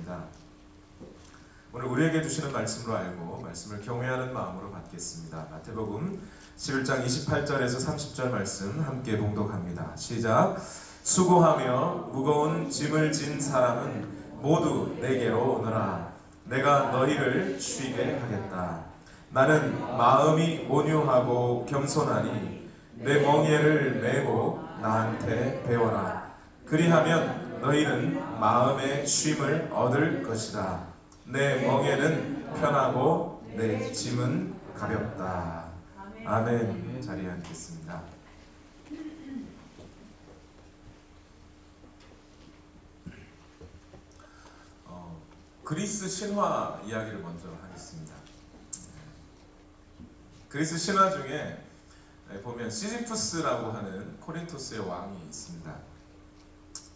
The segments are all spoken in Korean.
주십니다. 오늘 우리에게 주시는 말씀으로 알고 말씀을 경외하는 마음으로 받겠습니다. 마태복음 11장 28절에서 30절 말씀 함께 봉독합니다. 시작. 수고하며 무거운 짐을 진 사람은 모두 내게로 오너라. 내가 너희를 쉬게 하겠다. 나는 마음이 온유하고 겸손하니 내 멍에를 메고 나한테 배워라. 그리하면 너희는 마음의 쉼을 얻을 것이다. 내 멍에는 편하고 내 짐은 가볍다. 아멘. 자리에 앉겠습니다. 그리스 신화 이야기를 먼저 하겠습니다. 그리스 신화 중에 보면 시지푸스라고 하는 코린토스의 왕이 있습니다.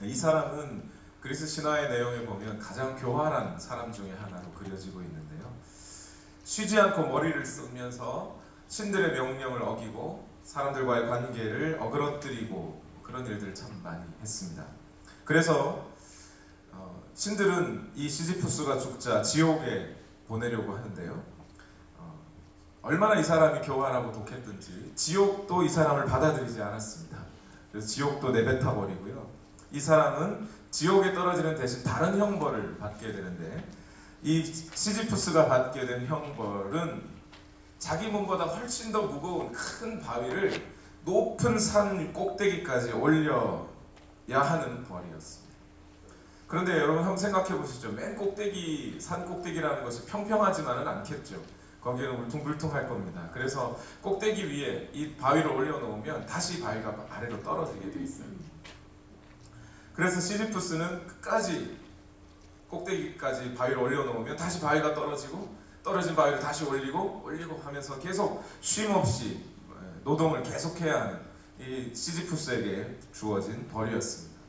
이 사람은 그리스 신화의 내용에 보면 가장 교활한 사람 중에 하나로 그려지고 있는데요. 쉬지 않고 머리를 쓰면서 신들의 명령을 어기고 사람들과의 관계를 어그러뜨리고 그런 일들을 참 많이 했습니다. 그래서 신들은 이 시지푸스가 죽자 지옥에 보내려고 하는데요. 얼마나 이 사람이 교활하고 독했든지 지옥도 이 사람을 받아들이지 않았습니다. 그래서 지옥도 내뱉어 버리고요. 이 사람은 지옥에 떨어지는 대신 다른 형벌을 받게 되는데, 이 시지푸스가 받게 된 형벌은 자기 몸보다 훨씬 더 무거운 큰 바위를 높은 산 꼭대기까지 올려야 하는 벌이었습니다. 그런데 여러분 한번 생각해 보시죠. 맨 꼭대기, 산 꼭대기라는 것이 평평하지만은 않겠죠. 거기에는 울퉁불퉁할 겁니다. 그래서 꼭대기 위에 이 바위를 올려놓으면 다시 바위가 아래로 떨어지게 돼 있어요. 그래서 시지푸스는 끝까지 꼭대기까지 바위를 올려놓으면 다시 바위가 떨어지고, 떨어진 바위를 다시 올리고 하면서 계속 쉼 없이 노동을 계속해야 하는 이 시지푸스에게 주어진 벌이었습니다.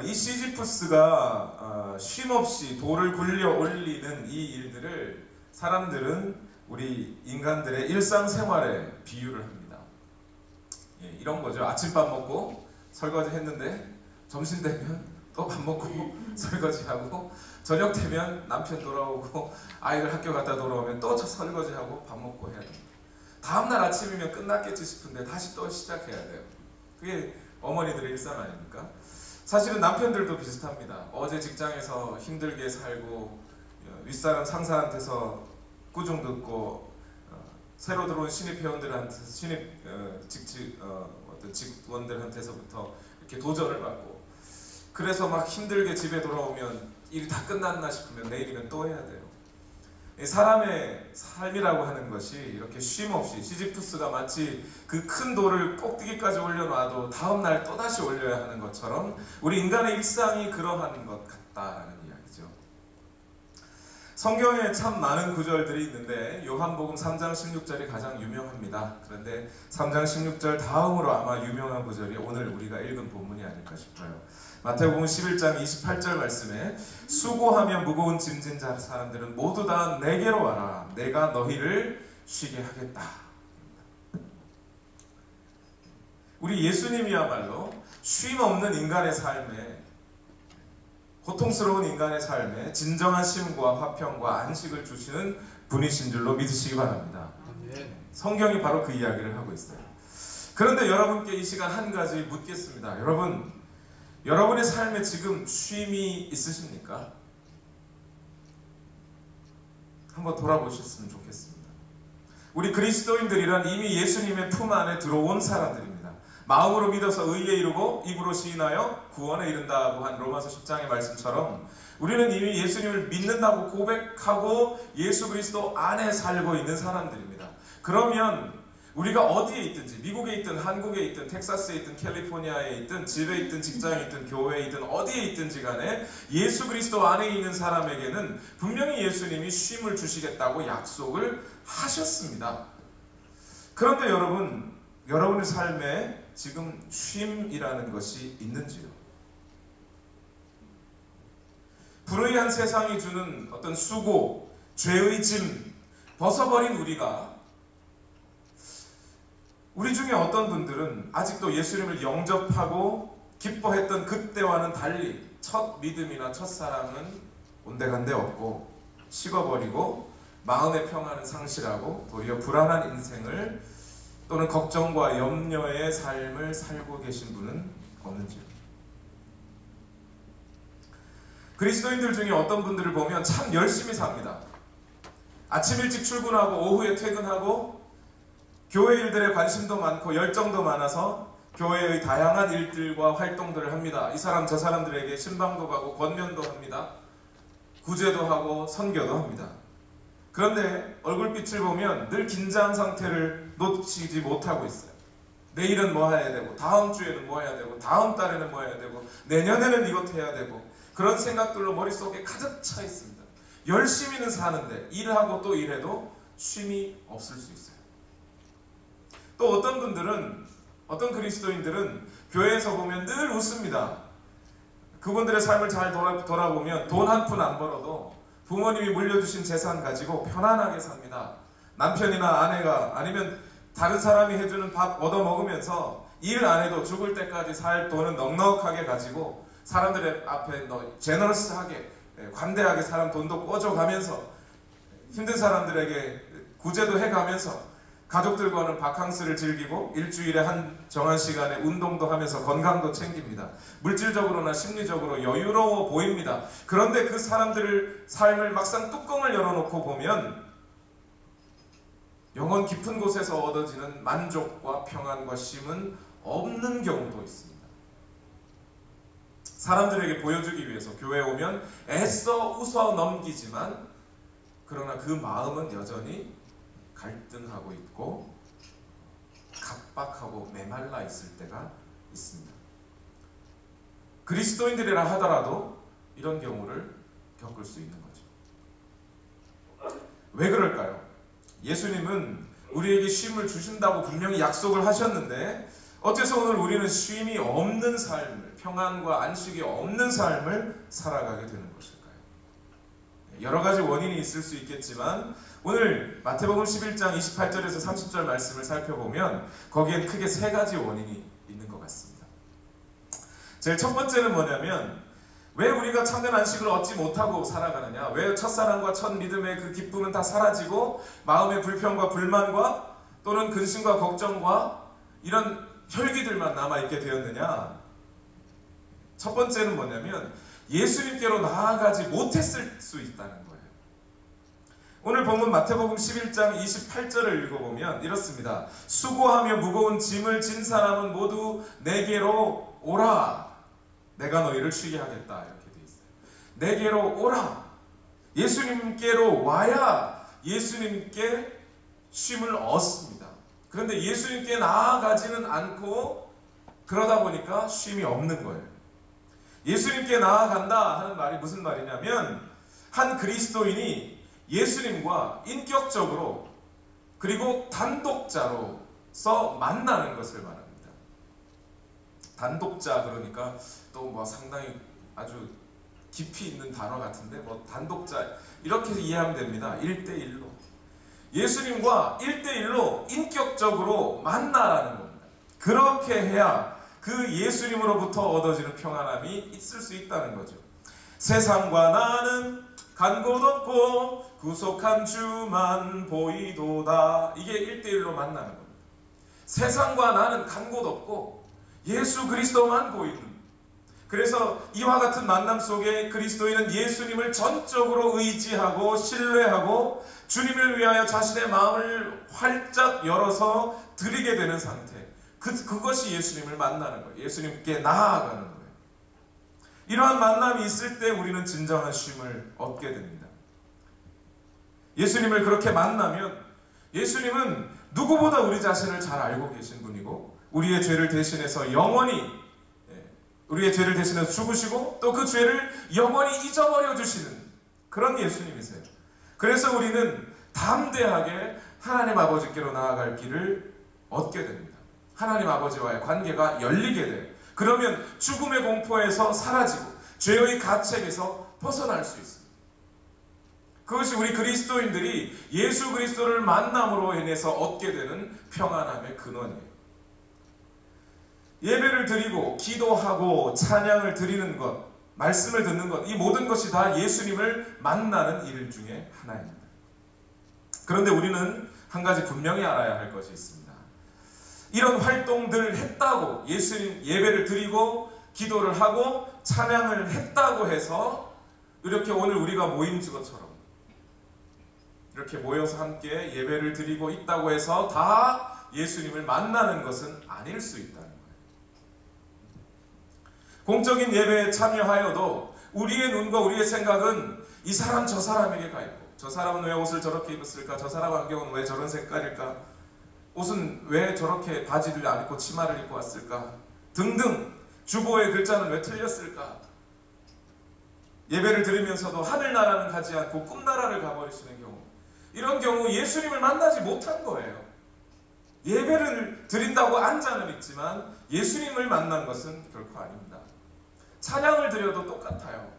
이 시지푸스가 쉼 없이 돌을 굴려 올리는 이 일들을 사람들은 우리 인간들의 일상생활에 비유를 합니다. 이런 거죠. 아침밥 먹고 설거지 했는데 점심 되면 또 밥 먹고 설거지하고, 저녁 되면 남편 돌아오고 아이들 학교 갔다 돌아오면 또 설거지하고 밥 먹고 해야 됩니다. 다음날 아침이면 끝났겠지 싶은데 다시 또 시작해야 돼요. 그게 어머니들의 일상 아닙니까? 사실은 남편들도 비슷합니다. 어제 직장에서 힘들게 살고 윗사람 상사한테서 꾸중 듣고 새로 들어온 신입 회원들한테, 어떤 직원들한테서부터 이렇게 도전을 받고, 그래서 막 힘들게 집에 돌아오면 일이 다 끝났나 싶으면 내일이면 또 해야 돼요. 사람의 삶이라고 하는 것이 이렇게 쉼 없이, 시지푸스가 마치 그 큰 돌을 꼭대기까지 올려놔도 다음날 또다시 올려야 하는 것처럼 우리 인간의 일상이 그러한 것 같다라는 이야기죠. 성경에 참 많은 구절들이 있는데 요한복음 3장 16절이 가장 유명합니다. 그런데 3장 16절 다음으로 아마 유명한 구절이 오늘 우리가 읽은 본문이 아닐까 싶어요. 마태복음 11장 28절 말씀에 수고하며 무거운 짐진 자 사람들은 모두 다 내게로 와라. 내가 너희를 쉬게 하겠다. 우리 예수님이야말로 쉼 없는 인간의 삶에, 고통스러운 인간의 삶에 진정한 쉼과 화평과 안식을 주시는 분이신 줄로 믿으시기 바랍니다. 성경이 바로 그 이야기를 하고 있어요. 그런데 여러분께 이 시간 한 가지 묻겠습니다. 여러분의 삶에 지금 쉼이 있으십니까? 한번 돌아보셨으면 좋겠습니다. 우리 그리스도인들이란 이미 예수님의 품 안에 들어온 사람들입니다. 마음으로 믿어서 의에 이르고 입으로 시인하여 구원에 이른다고 한 로마서 10장의 말씀처럼 우리는 이미 예수님을 믿는다고 고백하고 예수 그리스도 안에 살고 있는 사람들입니다. 그러면 우리가 어디에 있든지, 미국에 있든 한국에 있든 텍사스에 있든 캘리포니아에 있든 집에 있든 직장에 있든 교회에 있든 어디에 있든지 간에 예수 그리스도 안에 있는 사람에게는 분명히 예수님이 쉼을 주시겠다고 약속을 하셨습니다. 그런데 여러분의 삶에 지금 쉼이라는 것이 있는지요? 불의한 세상이 주는 어떤 수고, 죄의 짐 벗어버린 우리 중에 어떤 분들은 아직도 예수님을 영접하고 기뻐했던 그때와는 달리 첫 믿음이나 첫사랑은 온데간데 없고 식어버리고 마음의 평안을 상실하고 도리어 불안한 인생을 또는 걱정과 염려의 삶을 살고 계신 분은 없는지요? 그리스도인들 중에 어떤 분들을 보면 참 열심히 삽니다. 아침 일찍 출근하고 오후에 퇴근하고 교회 일들에 관심도 많고 열정도 많아서 교회의 다양한 일들과 활동들을 합니다. 이 사람 저 사람들에게 신방도 가고 권면도 합니다. 구제도 하고 선교도 합니다. 그런데 얼굴빛을 보면 늘 긴장 상태를 놓치지 못하고 있어요. 내일은 뭐 해야 되고 다음 주에는 뭐 해야 되고 다음 달에는 뭐 해야 되고 내년에는 이것 해야 되고 그런 생각들로 머릿속에 가득 차 있습니다. 열심히는 사는데 일하고 또 일해도 쉼이 없을 수 있어요. 또 어떤 분들은, 어떤 그리스도인들은 교회에서 보면 늘 웃습니다. 그분들의 삶을 잘 돌아보면 돈 한 푼 안 벌어도 부모님이 물려주신 재산 가지고 편안하게 삽니다. 남편이나 아내가 아니면 다른 사람이 해주는 밥 얻어먹으면서 일 안 해도 죽을 때까지 살 돈은 넉넉하게 가지고 사람들의 앞에 제너러스하게 관대하게 사람 돈도 꿔줘가면서 힘든 사람들에게 구제도 해가면서 가족들과는 바캉스를 즐기고 일주일에 한 정한 시간에 운동도 하면서 건강도 챙깁니다. 물질적으로나 심리적으로 여유로워 보입니다. 그런데 그 사람들의 삶을 막상 뚜껑을 열어놓고 보면 영혼 깊은 곳에서 얻어지는 만족과 평안과 쉼은 없는 경우도 있습니다. 사람들에게 보여주기 위해서 교회에 오면 애써 웃어 넘기지만 그러나 그 마음은 여전히 갈등하고 있고 각박하고 메말라 있을 때가 있습니다. 그리스도인들이라 하더라도 이런 경우를 겪을 수 있는 거죠. 왜 그럴까요? 예수님은 우리에게 쉼을 주신다고 분명히 약속을 하셨는데 어째서 오늘 우리는 쉼이 없는 삶을, 평안과 안식이 없는 삶을 살아가게 되는 것일까요? 여러 가지 원인이 있을 수 있겠지만 오늘 마태복음 11장 28절에서 30절 말씀을 살펴보면 거기엔 크게 세 가지 원인이 있는 것 같습니다. 제일 첫 번째는 뭐냐면 왜 우리가 참된 안식을 얻지 못하고 살아가느냐? 왜 첫사랑과 첫 믿음의 그 기쁨은 다 사라지고 마음의 불평과 불만과 또는 근심과 걱정과 이런 혈기들만 남아있게 되었느냐? 첫 번째는 뭐냐면 예수님께로 나아가지 못했을 수 있다는 거예요. 오늘 본문 마태복음 11장 28절을 읽어보면 이렇습니다. 수고하며 무거운 짐을 진 사람은 모두 내게로 오라. 내가 너희를 쉬게 하겠다. 이렇게 되어 있어요. 내게로 오라. 예수님께로 와야 예수님께 쉼을 얻습니다. 그런데 예수님께 나아가지는 않고 그러다 보니까 쉼이 없는 거예요. 예수님께 나아간다 하는 말이 무슨 말이냐면 한 그리스도인이 예수님과 인격적으로 그리고 단독자로서 만나는 것을 말합니다. 단독자 그러니까 또 뭐 상당히 아주 깊이 있는 단어 같은데 뭐 단독자 이렇게 이해하면 됩니다. 1대1로 예수님과 1대1로 인격적으로 만나라는 겁니다. 그렇게 해야 그 예수님으로부터 얻어지는 평안함이 있을 수 있다는 거죠. 세상과 나는 간 곳 없고 구속한 주만 보이도다. 이게 1대1로 만나는 겁니다. 세상과 나는 간 곳 없고 예수 그리스도만 보이는. 그래서 이와 같은 만남 속에 그리스도인은 예수님을 전적으로 의지하고 신뢰하고 주님을 위하여 자신의 마음을 활짝 열어서 드리게 되는 상태. 그것이 예수님을 만나는 거예요. 예수님께 나아가는 거예요. 이러한 만남이 있을 때 우리는 진정한 쉼을 얻게 됩니다. 예수님을 그렇게 만나면 예수님은 누구보다 우리 자신을 잘 알고 계신 분이고 우리의 죄를 대신해서 영원히 우리의 죄를 대신해서 죽으시고 또 그 죄를 영원히 잊어버려 주시는 그런 예수님이세요. 그래서 우리는 담대하게 하나님 아버지께로 나아갈 길을 얻게 됩니다. 하나님 아버지와의 관계가 열리게 돼요. 그러면 죽음의 공포에서 사라지고 죄의 가책에서 벗어날 수 있습니다. 그것이 우리 그리스도인들이 예수 그리스도를 만남으로 인해서 얻게 되는 평안함의 근원이에요. 예배를 드리고 기도하고 찬양을 드리는 것 말씀을 듣는 것, 이 모든 것이 다 예수님을 만나는 일 중에 하나입니다. 그런데 우리는 한 가지 분명히 알아야 할 것이 있습니다. 이런 활동들을 했다고, 예수님 예배를 드리고 기도를 하고 찬양을 했다고 해서 이렇게 오늘 우리가 모인 것처럼 이렇게 모여서 함께 예배를 드리고 있다고 해서 다 예수님을 만나는 것은 아닐 수 있다는 거예요. 공적인 예배에 참여하여도 우리의 눈과 우리의 생각은 이 사람 저 사람에게 가 있고, 저 사람은 왜 옷을 저렇게 입었을까? 저 사람 안경은 왜 저런 색깔일까? 옷은 왜 저렇게 바지를 안 입고 치마를 입고 왔을까? 등등 주보의 글자는 왜 틀렸을까? 예배를 드리면서도 하늘나라는 가지 않고 꿈나라를 가버리시는 경우, 이런 경우 예수님을 만나지 못한 거예요. 예배를 드린다고 앉아는 있지만 예수님을 만난 것은 결코 아닙니다. 찬양을 드려도 똑같아요.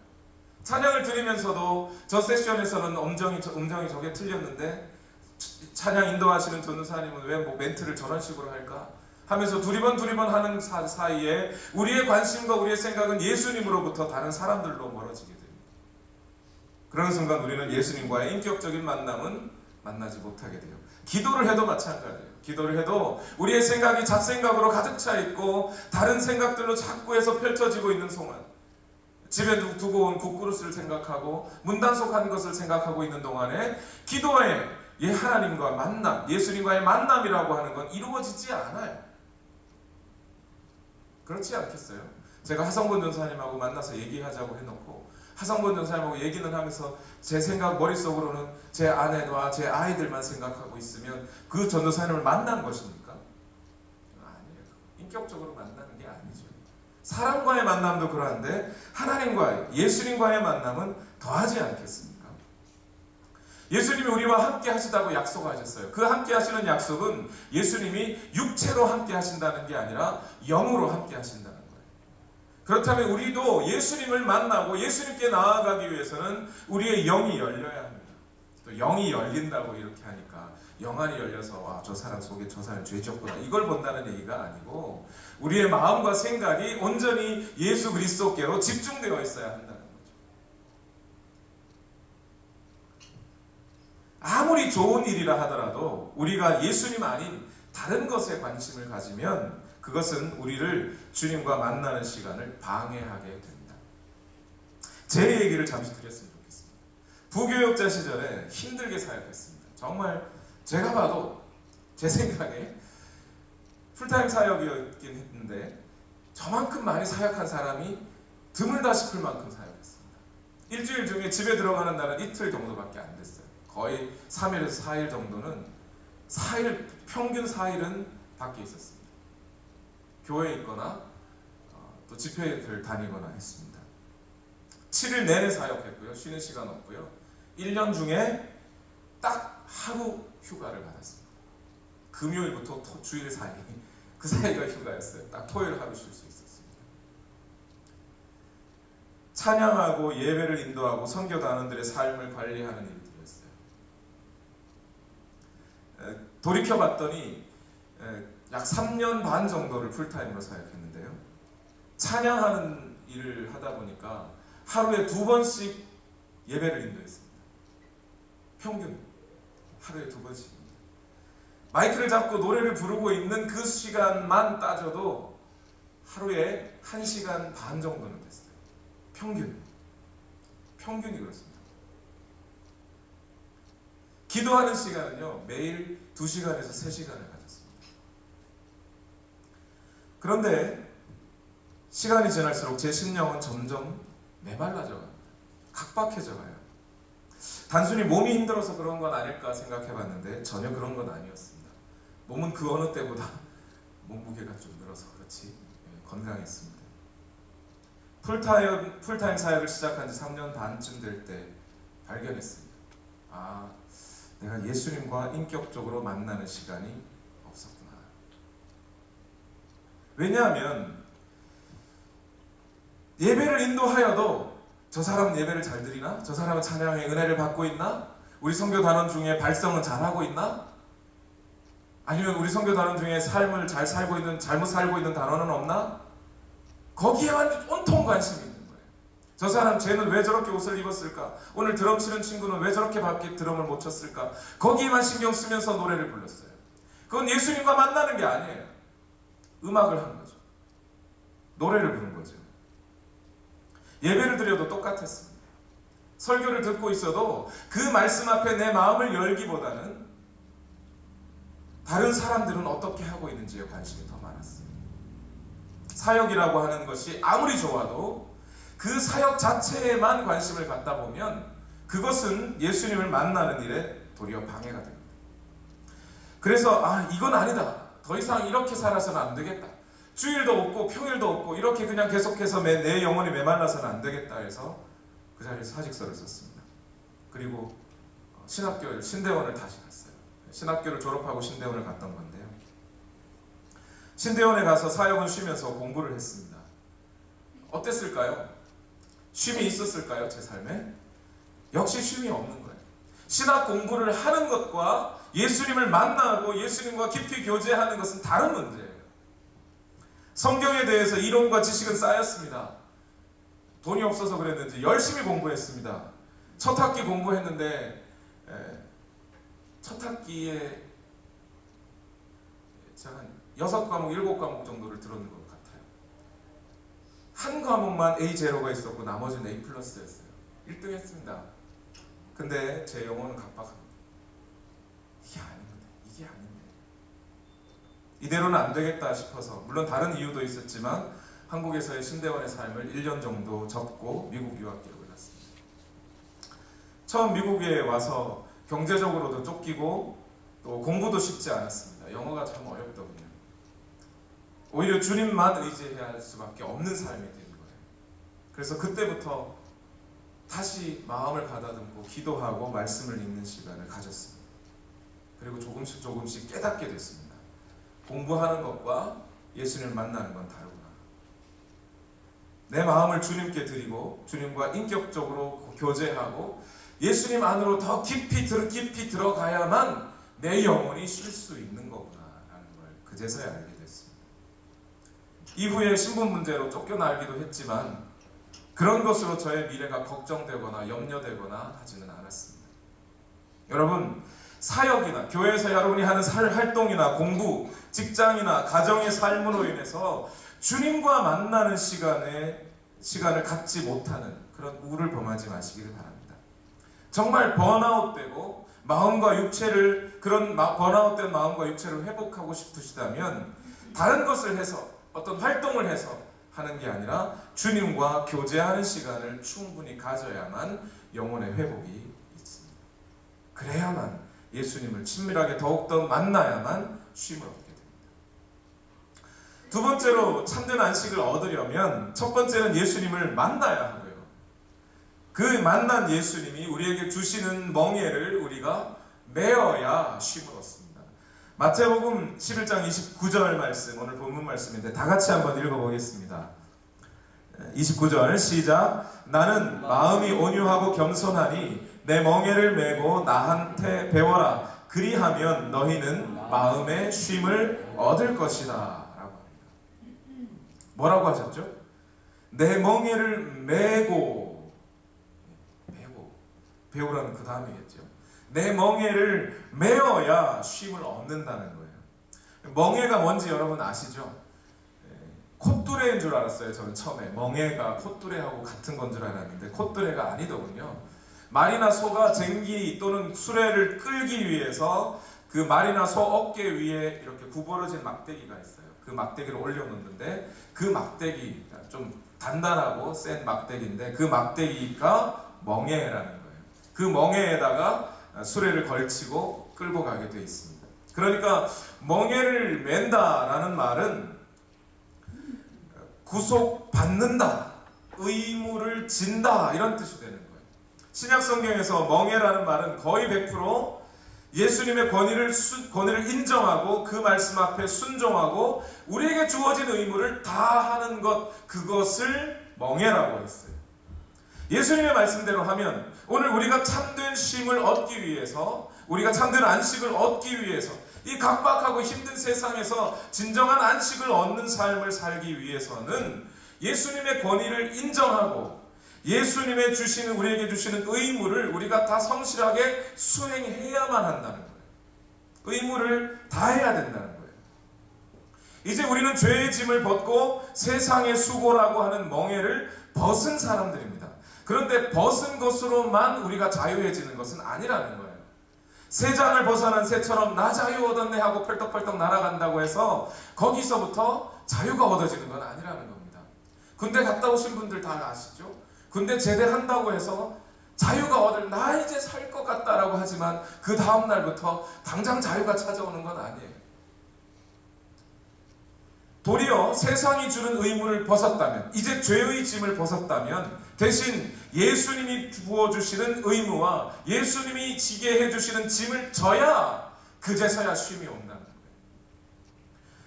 찬양을 드리면서도 저 세션에서는 음정이 저게 틀렸는데 찬양 인도하시는 전도사님은 왜 뭐 멘트를 저런 식으로 할까? 하면서 두리번 하는 사이에 우리의 관심과 우리의 생각은 예수님으로부터 다른 사람들로 멀어지게 됩니다. 그런 순간 우리는 예수님과의 인격적인 만남은 만나지 못하게 돼요. 기도를 해도 마찬가지예요. 기도를 해도 우리의 생각이 잡생각으로 가득 차 있고 다른 생각들로 자꾸 해서 펼쳐지고 있는 동안, 집에 두고 온 국그릇을 생각하고 문단속한 것을 생각하고 있는 동안에 기도에 하나님과 만남, 예수님과의 만남이라고 하는 건 이루어지지 않아요. 그렇지 않겠어요? 제가 하성권 전사님하고 만나서 얘기하자고 해놓고 하성권 전사님하고 얘기는 하면서 제 생각 머릿속으로는 제 아내와 제 아이들만 생각하고 있으면 그 전도사님을 만난 것입니까? 아니에요. 인격적으로 만나는 게 아니죠. 사람과의 만남도 그러한데 하나님과의, 예수님과의 만남은 더하지 않겠습니까? 예수님이 우리와 함께 하시다고 약속하셨어요. 그 함께 하시는 약속은 예수님이 육체로 함께 하신다는 게 아니라 영으로 함께 하신다는 거예요. 그렇다면 우리도 예수님을 만나고 예수님께 나아가기 위해서는 우리의 영이 열려야 합니다. 또 영이 열린다고 이렇게 하니까 영안이 열려서 와, 저 사람 속에 저 사람 죄 졌구나 이걸 본다는 얘기가 아니고 우리의 마음과 생각이 온전히 예수 그리스도께로 집중되어 있어야 한다는 거죠. 아무리 좋은 일이라 하더라도 우리가 예수님 아닌 다른 것에 관심을 가지면 그것은 우리를 주님과 만나는 시간을 방해하게 됩니다. 제 얘기를 잠시 드렸으면 좋겠습니다. 부교역자 시절에 힘들게 사역했습니다. 정말 제가 봐도 제 생각에 풀타임 사역이었긴 했는데 저만큼 많이 사역한 사람이 드물다 싶을 만큼 사역했습니다. 일주일 중에 집에 들어가는 날은 이틀 정도밖에 안 됐어요. 거의 3일에서 4일 정도는 평균 4일은 밖에 있었습니다. 교회에 있거나 또 집회를 다니거나 했습니다. 7일 내내 사역했고요. 쉬는 시간 없고요. 1년 중에 딱 하루 휴가를 받았습니다. 금요일부터 주일 사이, 그 사이가 휴가였어요. 딱 토요일 하루 쉴 수 있었습니다. 찬양하고 예배를 인도하고 선교 단원들의 삶을 관리하는 일들이었어요. 돌이켜봤더니 약 3년 반 정도를 풀타임으로 사역했는데요. 찬양하는 일을 하다 보니까 하루에 2번씩 예배를 인도했습니다. 평균 하루에 2번씩입니다. 마이크를 잡고 노래를 부르고 있는 그 시간만 따져도 하루에 1시간 반 정도는 됐어요. 평균이 그렇습니다. 기도하는 시간은요, 매일 2시간에서 3시간을 가졌습니다. 그런데 시간이 지날수록 제 심령은 점점 메말라져 갑니다. 각박해져 가요. 단순히 몸이 힘들어서 그런 건 아닐까 생각해 봤는데 전혀 그런 건 아니었습니다. 몸은 그 어느 때보다 몸무게가 좀 늘어서 그렇지 건강했습니다. 풀타임 사역을 시작한 지 3년 반쯤 될 때 발견했습니다. 아, 내가 예수님과 인격적으로 만나는 시간이 없었구나. 왜냐하면 예배를 인도하여도 저 사람은 예배를 잘 드리나? 저 사람은 찬양의 은혜를 받고 있나? 우리 선교 단원 중에 발성은 잘하고 있나? 아니면 우리 선교 단원 중에 삶을 잘못 살고 있는 단원은 없나? 거기에만 온통 관심이 있는 거예요. 저 사람 쟤는 왜 저렇게 옷을 입었을까? 오늘 드럼 치는 친구는 왜 저렇게 밖에 드럼을 못 쳤을까? 거기만 신경 쓰면서 노래를 불렀어요. 그건 예수님과 만나는 게 아니에요. 음악을 한 거죠. 노래를 부른 거죠. 예배를 드려도 똑같았습니다. 설교를 듣고 있어도 그 말씀 앞에 내 마음을 열기보다는 다른 사람들은 어떻게 하고 있는지에 관심이 더 많았어요. 사역이라고 하는 것이 아무리 좋아도 그 사역 자체에만 관심을 갖다 보면 그것은 예수님을 만나는 일에 도리어 방해가 됩니다. 그래서 이건 아니다. 더 이상 이렇게 살아서는 안 되겠다. 주일도 없고 평일도 없고 이렇게 그냥 계속해서 내 영혼이 메말라서는 안 되겠다 해서 그 자리에서 사직서를 썼습니다. 그리고 신대원을 다시 갔어요. 신학교를 졸업하고 신대원을 갔던 건데요. 신대원에 가서 사역은 쉬면서 공부를 했습니다. 어땠을까요? 쉼이 있었을까요? 제 삶에? 역시 쉼이 없는 거예요. 신학 공부를 하는 것과 예수님을 만나고 예수님과 깊이 교제하는 것은 다른 문제예요. 성경에 대해서 이론과 지식은 쌓였습니다. 돈이 없어서 그랬는지 열심히 공부했습니다. 첫 학기 공부했는데 첫 학기에 제가 한 6과목, 7과목 정도를 들었는 것 같아요. 한 과목만 A0가 있었고 나머지는 A+였어요. 1등 했습니다. 근데 제 영혼은 각박합니다. 이게 아닙니다. 이게 아닌데. 이대로는 안 되겠다 싶어서, 물론 다른 이유도 있었지만 한국에서의 신대원의 삶을 1년 정도 접고 미국 유학기로 갔습니다. 처음 미국에 와서 경제적으로도 쫓기고 또 공부도 쉽지 않았습니다. 영어가 참 어렵더군요. 오히려 주님만 의지해야 할 수밖에 없는 삶이 된 거예요. 그래서 그때부터 다시 마음을 가다듬고 기도하고 말씀을 읽는 시간을 가졌습니다. 그리고 조금씩 깨닫게 됐습니다. 공부하는 것과 예수님을 만나는 건 다르구나. 내 마음을 주님께 드리고 주님과 인격적으로 교제하고 예수님 안으로 더 깊이 들어가야만 내 영혼이 쉴 수 있는 거구나라는 걸 그제서야 알게 됐습니다. 이후에 신분 문제로 쫓겨나기도 했지만 그런 것으로 저의 미래가 걱정되거나 염려되거나 하지는 않았습니다. 여러분, 사역이나 교회에서 여러분이 하는 활동이나 공부, 직장이나 가정의 삶으로 인해서 주님과 만나는 시간을 갖지 못하는 그런 우를 범하지 마시기를 바랍니다. 정말 번아웃되고 번아웃된 마음과 육체를 회복하고 싶으시다면 다른 것을 해서 어떤 활동을 해서 하는 게 아니라 주님과 교제하는 시간을 충분히 가져야만 영혼의 회복이 있습니다. 그래야만 예수님을 친밀하게 더욱더 만나야만 쉼을 얻게 됩니다. 두 번째로 참된 안식을 얻으려면 첫 번째는 예수님을 만나야 하고요. 그 만난 예수님이 우리에게 주시는 멍에를 우리가 메어야 쉼을 얻습니다. 마태복음 11장 29절 말씀, 오늘 본문 말씀인데 다 같이 한번 읽어보겠습니다. 29절 시작. 나는 마음이 온유하고 겸손하니 내 멍에를 메고 나한테 배워라. 그리하면 너희는 마음의 쉼을 얻을 것이다. 라고 합니다. 뭐라고 하셨죠? 내 멍에를 메고 배우라는 그 다음이겠죠. 내 멍에를 메어야 쉼을 얻는다는 거예요. 멍에가 뭔지 여러분 아시죠? 콧뚜레인 줄 알았어요. 저는 처음에 멍에가 콧뚜레하고 같은 건 줄 알았는데 콧뚜레가 아니더군요. 말이나 소가 쟁기 또는 수레를 끌기 위해서 그 말이나 소 어깨 위에 이렇게 구부러진 막대기가 있어요. 그 막대기를 올려놓는데 그 막대기, 좀 단단하고 센 막대기인데 그 막대기가 멍에라는 거예요. 그 멍에에다가 수레를 걸치고 끌고 가게 되어 있습니다. 그러니까 멍에를 맨다라는 말은 구속받는다, 의무를 진다 이런 뜻이 되는 거예요. 신약 성경에서 멍에라는 말은 거의 100% 예수님의 권위를 인정하고 그 말씀 앞에 순종하고 우리에게 주어진 의무를 다 하는 것, 그것을 멍에라고 했어요. 예수님의 말씀대로 하면 오늘 우리가 참된 쉼을 얻기 위해서, 우리가 참된 안식을 얻기 위해서, 이 각박하고 힘든 세상에서 진정한 안식을 얻는 삶을 살기 위해서는 예수님의 권위를 인정하고 예수님의 주시는, 우리에게 주시는 의무를 우리가 다 성실하게 수행해야만 한다는 거예요. 의무를 다해야 된다는 거예요. 이제 우리는 죄의 짐을 벗고 세상의 수고라고 하는 멍에를 벗은 사람들입니다. 그런데 벗은 것으로만 우리가 자유해지는 것은 아니라는 거예요. 새장을 벗어난 새처럼 나 자유 얻었네 하고 펄떡펄떡 날아간다고 해서 거기서부터 자유가 얻어지는 건 아니라는 겁니다. 군대 갔다 오신 분들 다 아시죠? 군대 제대한다고 해서 자유가 나 이제 살 것 같다라고 하지만 그 다음 날부터 당장 자유가 찾아오는 건 아니에요. 도리어 세상이 주는 의무를 벗었다면, 이제 죄의 짐을 벗었다면 대신 예수님이 부어주시는 의무와 예수님이 지게 해주시는 짐을 져야 그제서야 쉼이 온다는 거예요.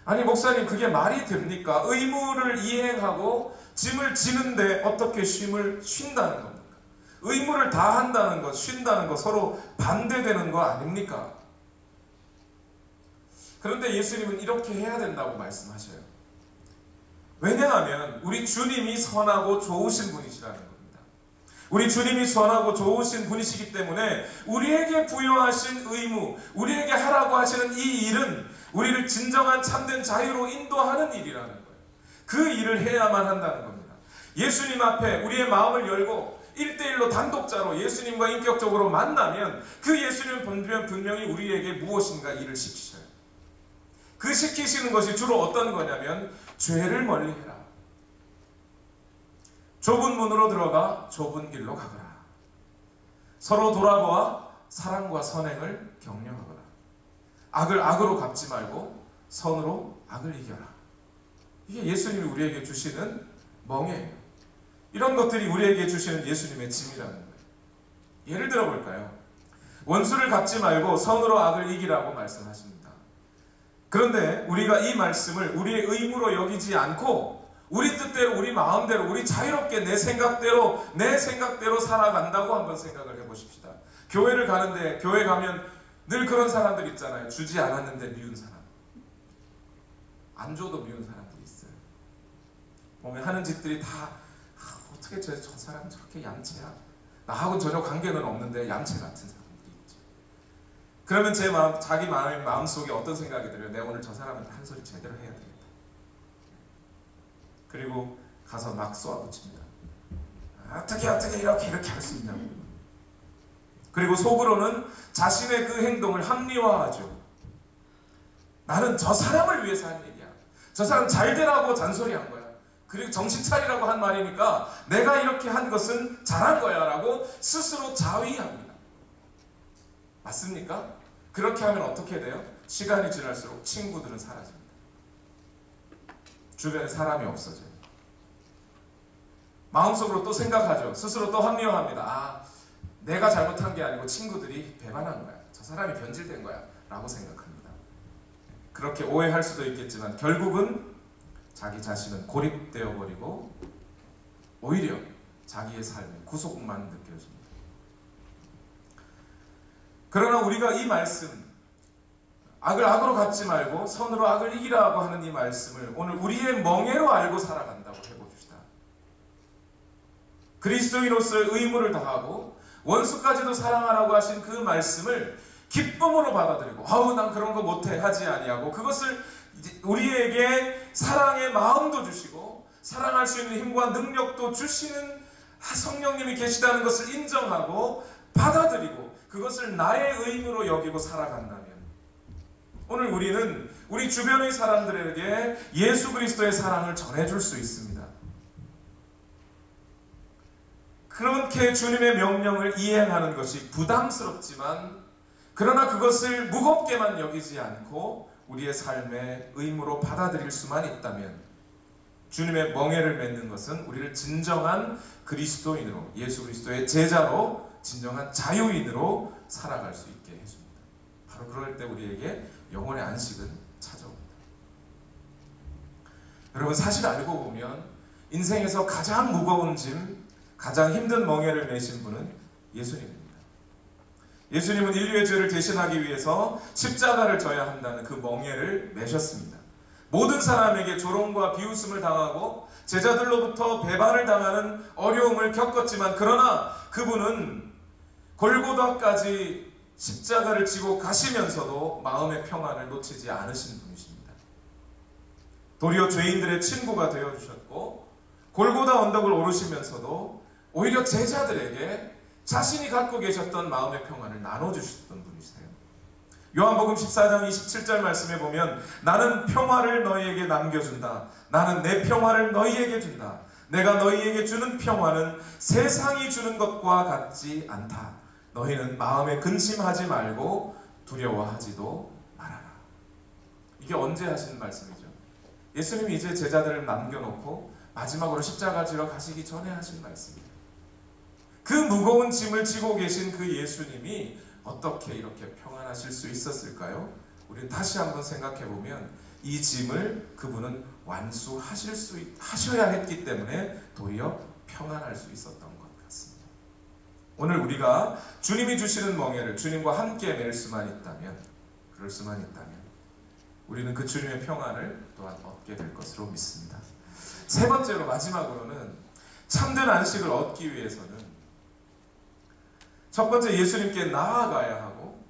아니 목사님, 그게 말이 됩니까? 의무를 이행하고 짐을 지는데 어떻게 쉼을 쉰다는 겁니까? 의무를 다 한다는 것, 쉰다는 것 서로 반대되는 거 아닙니까? 그런데 예수님은 이렇게 해야 된다고 말씀하셔요. 왜냐하면 우리 주님이 선하고 좋으신 분이시라는 겁니다. 우리 주님이 선하고 좋으신 분이시기 때문에 우리에게 부여하신 의무, 우리에게 하라고 하시는 이 일은 우리를 진정한 참된 자유로 인도하는 일이라는 거예요. 그 일을 해야만 한다는 겁니다. 예수님 앞에 우리의 마음을 열고 1대1로 단독자로 예수님과 인격적으로 만나면 그 예수님은 분명히 우리에게 무엇인가 일을 시키셔요. 그 시키시는 것이 주로 어떤 거냐면 죄를 멀리해라. 좁은 문으로 들어가 좁은 길로 가거라. 서로 돌아보아 사랑과 선행을 격려하거라. 악을 악으로 갚지 말고 선으로 악을 이겨라. 이게 예수님이 우리에게 주시는 멍에예요. 이런 것들이 우리에게 주시는 예수님의 짐이라는 거예요. 예를 들어 볼까요? 원수를 갚지 말고 선으로 악을 이기라고 말씀하십니다. 그런데 우리가 이 말씀을 우리의 의무로 여기지 않고 우리 뜻대로, 우리 마음대로, 우리 자유롭게 내 생각대로 살아간다고 한번 생각을 해보십시다. 교회를 가는데, 교회 가면 늘 그런 사람들 있잖아요. 주지 않았는데 미운 사람. 안 줘도 미운 사람들이 있어요. 보면 하는 짓들이 다 어떻게 저 사람 저렇게 얌체야? 나하고는 전혀 관계는 없는데 얌체 같은 사람들이 있죠. 그러면 자기 마음속에 어떤 생각이 들어요? 내가 오늘 저 사람한테 한 소리 제대로 해야 되겠다. 그리고 가서 막 쏘아붙입니다. 어떻게 이렇게 할 수 있냐고. 그리고 속으로는 자신의 그 행동을 합리화하죠. 나는 저 사람을 위해서 한 일이야. 저 사람 잘 되라고 잔소리한 거야. 그리고 정신 차리라고 한 말이니까 내가 이렇게 한 것은 잘한 거야 라고 스스로 자위합니다. 맞습니까? 그렇게 하면 어떻게 돼요? 시간이 지날수록 친구들은 사라집니다. 주변에 사람이 없어져요. 마음속으로 또 생각하죠. 스스로 또 합리화합니다. 내가 잘못한 게 아니고 친구들이 배반한 거야. 저 사람이 변질된 거야 라고 생각합니다. 그렇게 오해할 수도 있겠지만 결국은 자기 자신은 고립되어 버리고 오히려 자기의 삶에 구속만 느껴집니다. 그러나 우리가 이 말씀, 악을 악으로 갚지 말고 선으로 악을 이기라고 하는 이 말씀을 오늘 우리의 멍에로 알고 살아간다고 해봅시다. 그리스도인으로서의 의무를 다하고 원수까지도 사랑하라고 하신 그 말씀을 기쁨으로 받아들이고 난 그런 거 못해 하지 아니하고 그것을 우리에게 사랑의 마음도 주시고 사랑할 수 있는 힘과 능력도 주시는 성령님이 계시다는 것을 인정하고 받아들이고 그것을 나의 의무로 여기고 살아간다면 오늘 우리는 우리 주변의 사람들에게 예수 그리스도의 사랑을 전해줄 수 있습니다. 그렇게 주님의 명령을 이행하는 것이 부담스럽지만 그러나 그것을 무겁게만 여기지 않고 우리의 삶의 의무로 받아들일 수만 있다면 주님의 멍에를 맺는 것은 우리를 진정한 그리스도인으로 예수 그리스도의 제자로 진정한 자유인으로 살아갈 수 있게 해줍니다. 바로 그럴 때 우리에게 영혼의 안식은 찾아옵니다. 여러분 사실 알고 보면 인생에서 가장 무거운 짐, 가장 힘든 멍에를 메신 분은 예수님입니다. 예수님은 인류의 죄를 대신하기 위해서 십자가를 져야 한다는 그 멍에를 메셨습니다. 모든 사람에게 조롱과 비웃음을 당하고 제자들로부터 배반을 당하는 어려움을 겪었지만 그러나 그분은 골고다까지 십자가를 지고 가시면서도 마음의 평안을 놓치지 않으신 분이십니다. 도리어 죄인들의 친구가 되어주셨고 골고다 언덕을 오르시면서도 오히려 제자들에게 자신이 갖고 계셨던 마음의 평안을 나눠주셨던 분이세요. 요한복음 14장 27절 말씀에 보면 나는 평화를 너희에게 남겨준다. 나는 내 평화를 너희에게 준다. 내가 너희에게 주는 평화는 세상이 주는 것과 같지 않다. 너희는 마음에 근심하지 말고 두려워하지도 말아라. 이게 언제 하신 말씀이죠? 예수님이 이제 제자들을 남겨놓고 마지막으로 십자가 지러 가시기 전에 하신 말씀이에요. 그 무거운 짐을 지고 계신 그 예수님이 어떻게 이렇게 평안하실 수 있었을까요? 우리는 다시 한번 생각해 보면 이 짐을 그분은 하셔야 했기 때문에 도리어 평안할 수 있었던 것 같습니다. 오늘 우리가 주님이 주시는 멍에를 주님과 함께 맬 수만 있다면, 그럴 수만 있다면 우리는 그 주님의 평안을 또한 얻게 될 것으로 믿습니다. 세 번째로 마지막으로는 참된 안식을 얻기 위해서는 첫 번째 예수님께 나아가야 하고,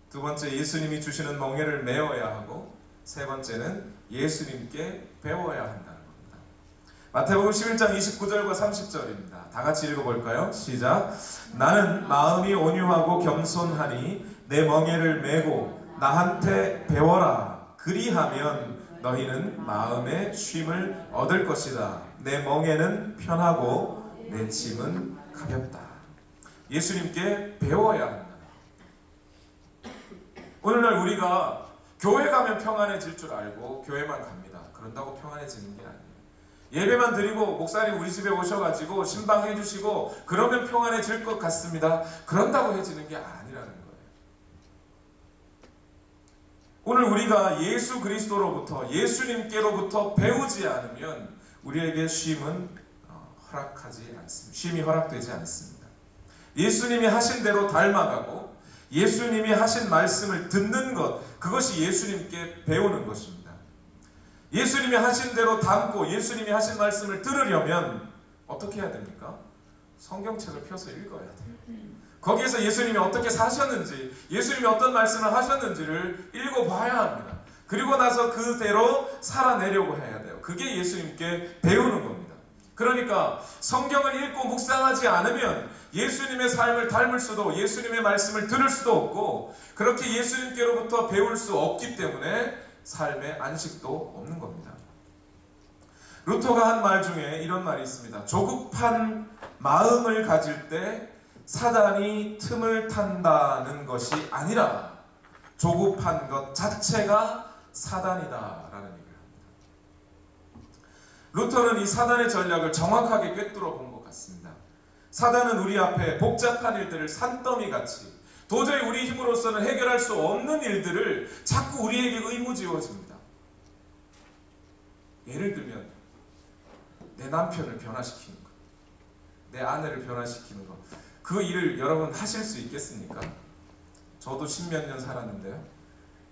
두 번째 예수님이 주시는 멍에를 메어야 하고, 세 번째는 예수님께 배워야 한다는 겁니다. 마태복음 11장 29절과 30절입니다. 다 같이 읽어볼까요? 시작. 나는 마음이 온유하고 겸손하니 내 멍에를 메고 나한테 배워라. 그리하면 너희는 마음의 쉼을 얻을 것이다. 내 멍에는 편하고 내 짐은 가볍다. 예수님께 배워야 한다. 오늘날 우리가 교회 가면 평안해질 줄 알고 교회만 갑니다. 그런다고 평안해지는 게 아니에요. 예배만 드리고 목사님 우리 집에 오셔가지고 신방해 주시고 그러면 평안해질 것 같습니다. 그런다고 해지는 게 아니라는 거예요. 오늘 우리가 예수 그리스도로부터 예수님께로부터 배우지 않으면 우리에게 쉼은 허락하지 않습니다. 쉼이 허락되지 않습니다. 예수님이 하신 대로 닮아가고 예수님이 하신 말씀을 듣는 것, 그것이 예수님께 배우는 것입니다. 예수님이 하신 대로 담고 예수님이 하신 말씀을 들으려면 어떻게 해야 됩니까? 성경책을 펴서 읽어야 돼요. 거기에서 예수님이 어떻게 사셨는지, 예수님이 어떤 말씀을 하셨는지를 읽어봐야 합니다. 그리고 나서 그대로 살아내려고 해야 돼요. 그게 예수님께 배우는 겁니다. 그러니까 성경을 읽고 묵상하지 않으면 예수님의 삶을 닮을 수도, 예수님의 말씀을 들을 수도 없고, 그렇게 예수님께로부터 배울 수 없기 때문에 삶의 안식도 없는 겁니다. 루터가 한 말 중에 이런 말이 있습니다. 조급한 마음을 가질 때 사단이 틈을 탄다는 것이 아니라 조급한 것 자체가 사단이다 라는 얘기를 합니다. 루터는 이 사단의 전략을 정확하게 꿰뚫어 본 것 같습니다. 사단은 우리 앞에 복잡한 일들을 산더미같이 도저히 우리 힘으로서는 해결할 수 없는 일들을 자꾸 우리에게 의무지어집니다. 예를 들면 내 남편을 변화시키는 것, 내 아내를 변화시키는 것, 그 일을 여러분 하실 수 있겠습니까? 저도 10몇 년 살았는데요.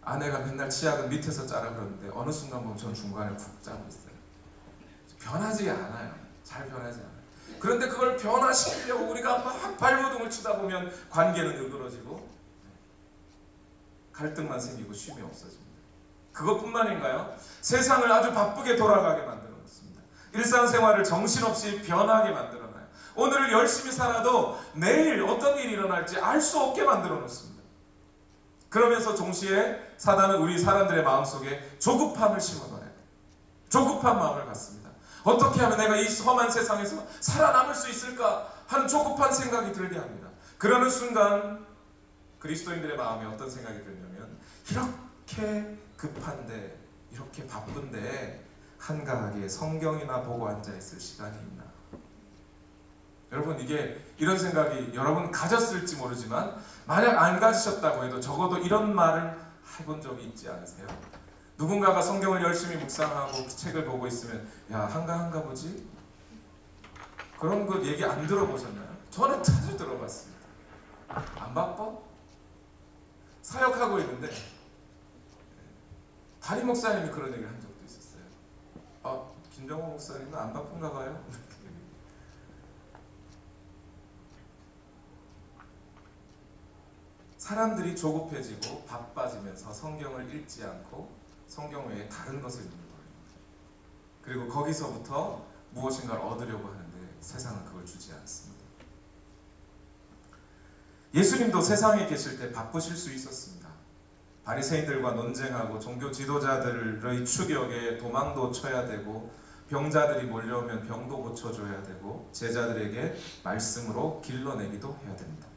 아내가 맨날 치약은 밑에서 짜라 그러는데 어느 순간 보면 저는 중간에 푹 짜고 있어요. 변하지 않아요. 잘 변하지 않아요. 그런데 그걸 변화시키려고 우리가 막 발버둥을 치다 보면 관계는 으그러지고 갈등만 생기고 쉼이 없어집니다. 그것뿐만인가요? 세상을 아주 바쁘게 돌아가게 만들어 놓습니다. 일상생활을 정신없이 변하게 만들어 놔요. 오늘을 열심히 살아도 내일 어떤 일이 일어날지 알 수 없게 만들어 놓습니다. 그러면서 동시에 사단은 우리 사람들의 마음속에 조급함을 심어놔요. 조급한 마음을 갖습니다. 어떻게 하면 내가 이 험한 세상에서 살아남을 수 있을까 하는 조급한 생각이 들게 합니다. 그러는 순간 그리스도인들의 마음에 어떤 생각이 들냐면, 이렇게 급한데, 이렇게 바쁜데 한가하게 성경이나 보고 앉아있을 시간이 있나. 여러분, 이게 이런 생각이 여러분 가졌을지 모르지만 만약 안 가지셨다고 해도 적어도 이런 말을 해본 적이 있지 않으세요? 누군가가 성경을 열심히 묵상하고 책을 보고 있으면 야, 한가한가 보지? 그런 거 얘기 안 들어보셨나요? 저는 자주 들어봤습니다. 안 바빠? 사역하고 있는데 담임 목사님이 그런 얘기를 한 적도 있어요. 김병호 목사님은 안 바쁜가 봐요. 사람들이 조급해지고 바빠지면서 성경을 읽지 않고 성경 외에 다른 것을 읽는 거예요. 그리고 거기서부터 무엇인가를 얻으려고 하는데 세상은 그걸 주지 않습니다. 예수님도 세상에 계실 때 바쁘실 수 있었습니다. 바리새인들과 논쟁하고 종교 지도자들의 추격에 도망도 쳐야 되고 병자들이 몰려오면 병도 고쳐줘야 되고 제자들에게 말씀으로 길러내기도 해야 됩니다.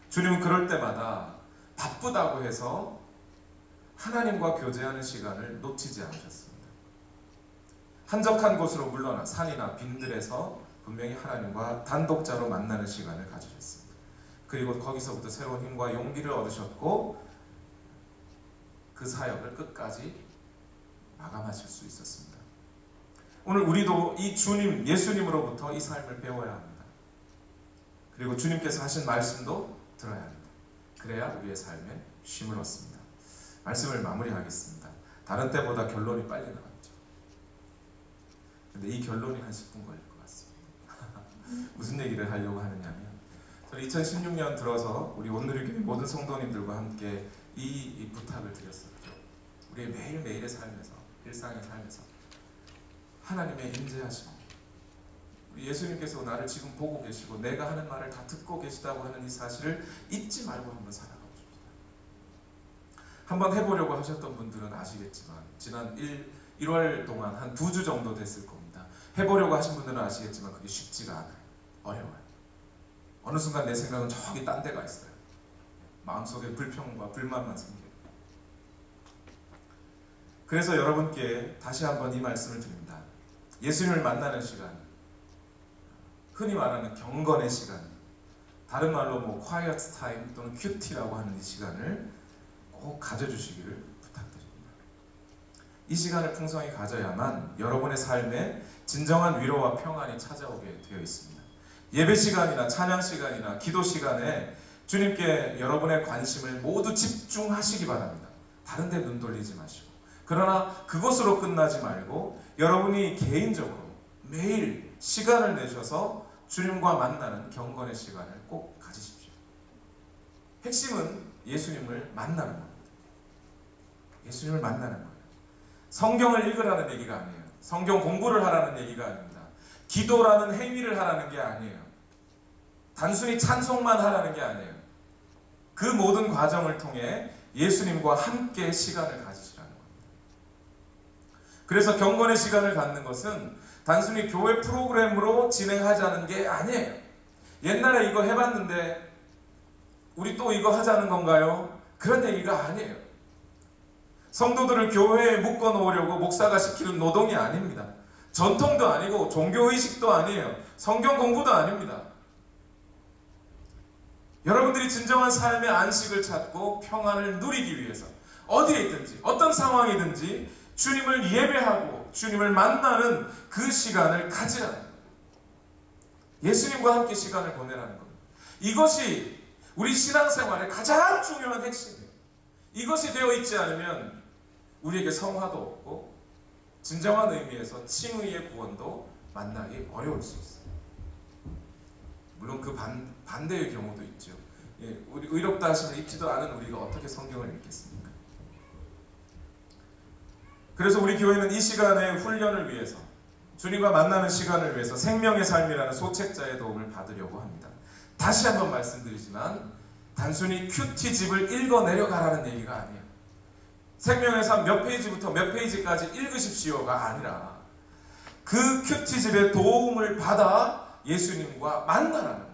주님은 그럴 때마다 바쁘다고 해서 하나님과 교제하는 시간을 놓치지 않으셨습니다. 한적한 곳으로 물러나 산이나 빈들에서 분명히 하나님과 단독자로 만나는 시간을 가지셨습니다. 그리고 거기서부터 새로운 힘과 용기를 얻으셨고 그 사역을 끝까지 마감하실 수 있었습니다. 오늘 우리도 이 주님, 예수님으로부터 이 삶을 배워야 합니다. 그리고 주님께서 하신 말씀도 들어야 합니다. 그래야 우리의 삶에 쉼을 얻습니다. 말씀을 마무리하겠습니다. 다른 때보다 결론이 빨리 나왔죠. 근데 이 결론이 한 10분 걸릴 것 같습니다. 무슨 얘기를 하려고 하느냐면 저는 2016년 들어서 우리 온누리교회 모든 성도님들과 함께 이 부탁을 드렸었죠. 우리의 매일매일의 삶에서, 일상의 삶에서 하나님의 임재하심, 우리 예수님께서 나를 지금 보고 계시고 내가 하는 말을 다 듣고 계시다고 하는 이 사실을 잊지 말고 한번 살아가고 싶습니다. 한번 해보려고 하셨던 분들은 아시겠지만 지난 1월 동안 한 2주 정도 됐을 겁니다. 해보려고 하신 분들은 아시겠지만 그게 쉽지가 않아요. 어려워요. 어느 순간 내 생각은 저기 딴 데가 있어요. 마음속에 불평과 불만만 생겨요. 그래서 여러분께 다시 한번 이 말씀을 드립니다. 예수님을 만나는 시간, 흔히 말하는 경건의 시간, 다른 말로 뭐 quiet time 또는 큐티라고 하는 이 시간을 꼭 가져주시기를 부탁드립니다. 이 시간을 풍성히 가져야만 여러분의 삶에 진정한 위로와 평안이 찾아오게 되어 있습니다. 예배 시간이나 찬양 시간이나 기도 시간에 주님께 여러분의 관심을 모두 집중하시기 바랍니다. 다른 데 눈 돌리지 마시고. 그러나 그것으로 끝나지 말고 여러분이 개인적으로 매일 시간을 내셔서 주님과 만나는 경건의 시간을 꼭 가지십시오. 핵심은 예수님을 만나는 겁니다. 예수님을 만나는 거예요. 성경을 읽으라는 얘기가 아니에요. 성경 공부를 하라는 얘기가 아닙니다. 기도라는 행위를 하라는 게 아니에요. 단순히 찬송만 하라는 게 아니에요. 그 모든 과정을 통해 예수님과 함께 시간을 가지시라는 겁니다. 그래서 경건의 시간을 갖는 것은 단순히 교회 프로그램으로 진행하자는 게 아니에요. 옛날에 이거 해봤는데 우리 또 이거 하자는 건가요? 그런 얘기가 아니에요. 성도들을 교회에 묶어놓으려고 목사가 시키는 노동이 아닙니다. 전통도 아니고 종교의식도 아니에요. 성경 공부도 아닙니다. 여러분들이 진정한 삶의 안식을 찾고 평안을 누리기 위해서 어디에 있든지 어떤 상황이든지 주님을 예배하고 주님을 만나는 그 시간을 가지라는 겁니다. 예수님과 함께 시간을 보내라는 겁니다. 이것이 우리 신앙생활의 가장 중요한 핵심이에요. 이것이 되어 있지 않으면 우리에게 성화도 없고 진정한 의미에서 칭의의 구원도 만나기 어려울 수 있어요. 물론 그 반대의 경우도 있죠. 예, 우리 의롭다 하심을 입지도 않은 우리가 어떻게 성경을 읽겠습니까? 그래서 우리 교회는 이 시간의 훈련을 위해서 주님과 만나는 시간을 위해서 생명의 삶이라는 소책자의 도움을 받으려고 합니다. 다시 한번 말씀드리지만 단순히 큐티집을 읽어내려가라는 얘기가 아니에요. 생명의 삶 몇 페이지부터 몇 페이지까지 읽으십시오가 아니라 그 큐티집의 도움을 받아 예수님과 만나라는 거예요.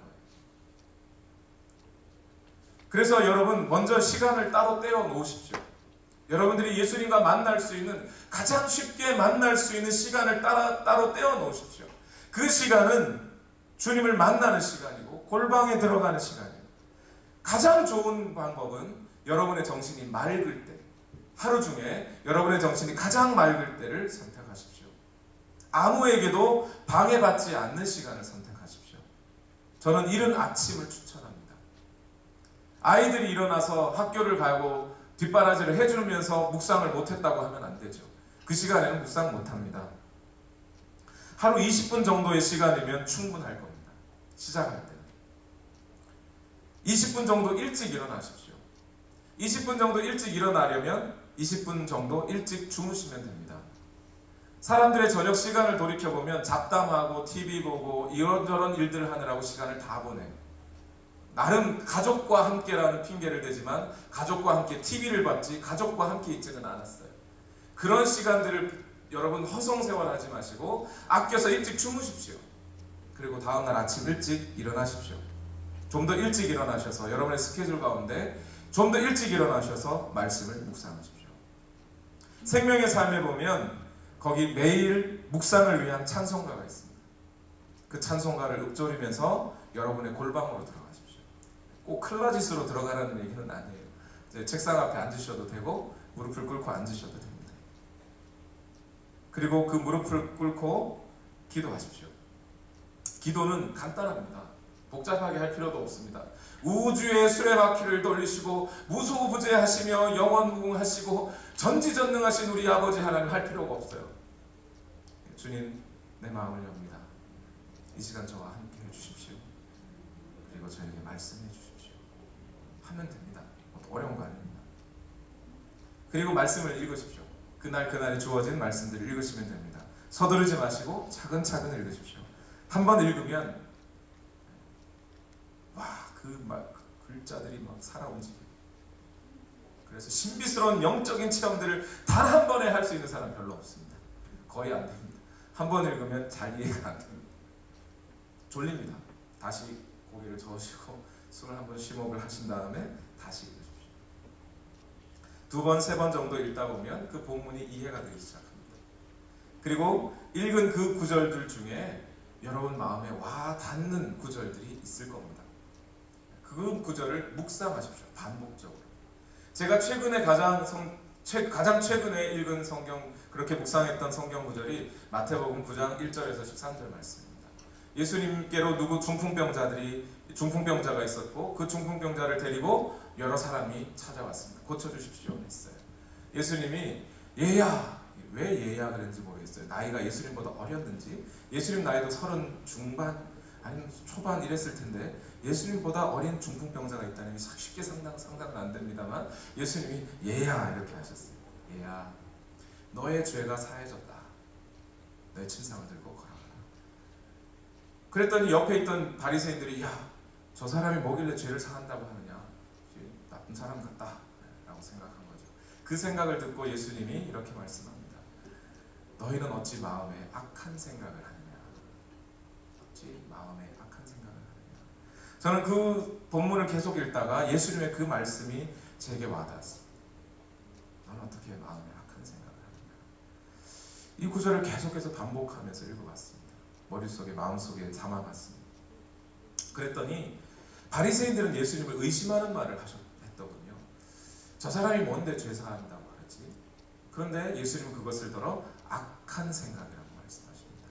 그래서 여러분 먼저 시간을 따로 떼어 놓으십시오. 여러분들이 예수님과 만날 수 있는 가장 쉽게 만날 수 있는 시간을 따로 떼어 놓으십시오. 그 시간은 주님을 만나는 시간이고 골방에 들어가는 시간이에요. 가장 좋은 방법은 여러분의 정신이 맑을 때, 하루 중에 여러분의 정신이 가장 맑을 때를 선택하십시오. 아무에게도 방해받지 않는 시간을 선택하십시오. 저는 이른 아침을 추천합니다. 아이들이 일어나서 학교를 가고 뒷바라지를 해주면서 묵상을 못했다고 하면 안 되죠. 그 시간에는 묵상 못합니다. 하루 20분 정도의 시간이면 충분할 겁니다. 시작할 때는 20분 정도 일찍 일어나십시오. 20분 정도 일찍 일어나려면 20분 정도 일찍 주무시면 됩니다. 사람들의 저녁 시간을 돌이켜보면 잡담하고 TV 보고 이런저런 일들을 하느라고 시간을 다 보내요. 나름 가족과 함께라는 핑계를 대지만 가족과 함께 TV를 봤지 가족과 함께 있지는 않았어요. 그런 시간들을 여러분 허송세월하지 마시고 아껴서 일찍 주무십시오. 그리고 다음날 아침 일찍 일어나십시오. 좀 더 일찍 일어나셔서 여러분의 스케줄 가운데 좀 더 일찍 일어나셔서 말씀을 묵상하십시오. 생명의 삶에 보면 거기 매일 묵상을 위한 찬송가가 있습니다. 그 찬송가를 읊조리면서 여러분의 골방으로 들어가십시오. 꼭 클라짓으로 들어가라는 얘기는 아니에요. 이제 책상 앞에 앉으셔도 되고 무릎을 꿇고 앉으셔도 됩니다. 그리고 그 무릎을 꿇고 기도하십시오. 기도는 간단합니다. 복잡하게 할 필요도 없습니다. 우주의 수레바퀴를 돌리시고 무소부재하시며 영원무궁하시고 전지전능하신 우리 아버지 하나님 할 필요가 없어요. 주님, 내 마음을 엽니다. 이 시간 저와 함께 해주십시오. 그리고 저에게 말씀해 주십시오. 하면 됩니다. 어려운 거 아닙니다. 그리고 말씀을 읽으십시오. 그날그날에 주어진 말씀들을 읽으시면 됩니다. 서두르지 마시고 차근차근 읽으십시오. 한번 읽으면 그 글자들이 막 살아 움직여요. 그래서 신비스러운 영적인 체험들을 단 한 번에 할 수 있는 사람 별로 없습니다. 거의 안 됩니다. 한 번 읽으면 잘 이해가 안 됩니다. 졸립니다. 다시 고개를 저으시고 숨을 한번 심호흡을 하신 다음에 다시 읽으십시오. 두 번, 세 번 정도 읽다 보면 그 본문이 이해가 되기 시작합니다. 그리고 읽은 그 구절들 중에 여러분 마음에 와 닿는 구절들이 있을 겁니다. 그 구절을 묵상하십시오. 반복적으로. 제가 최근에 가장 최근에 읽은 성경, 그렇게 묵상했던 성경 구절이 마태복음 9장 1절에서 13절 말씀입니다. 예수님께로 중풍병자가 있었고 그 중풍병자를 데리고 여러 사람이 찾아왔습니다. 고쳐주십시오 했어요. 예수님이 얘야, 왜 얘야 그랬는지 모르겠어요. 나이가 예수님보다 어렸는지, 예수님 나이도 30 중반 아니면 초반 이랬을 텐데 예수님보다 어린 중풍병자가 있다는 게 쉽게 상상은 안 됩니다만 예수님이 얘야 이렇게 하셨어요. 얘야, 너의 죄가 사해졌다. 너의 침상을 들고 걸어가라. 그랬더니 옆에 있던 바리새인들이 야, 저 사람이 뭐길래 죄를 사한다고 하느냐, 나쁜 사람 같다 라고 생각한 거죠. 그 생각을 듣고 예수님이 이렇게 말씀합니다. 너희는 어찌 마음에 악한 생각을 하느냐. 어찌 마음에 악한 생각을 하느냐. 저는 그 본문을 계속 읽다가 예수님의 그 말씀이 제게 와닿았습니다. 너는 어떻게 마음에 악한 생각을 하느냐. 이 구절을 계속해서 반복하면서 읽어봤습니다. 머릿속에 마음속에 담아봤습니다. 그랬더니 바리새인들은 예수님을 의심하는 말을 했더군요. 저 사람이 뭔데 죄 사한다고 하지? 그런데 예수님은 그것을 들어 악한 생각이라고 말씀하십니다.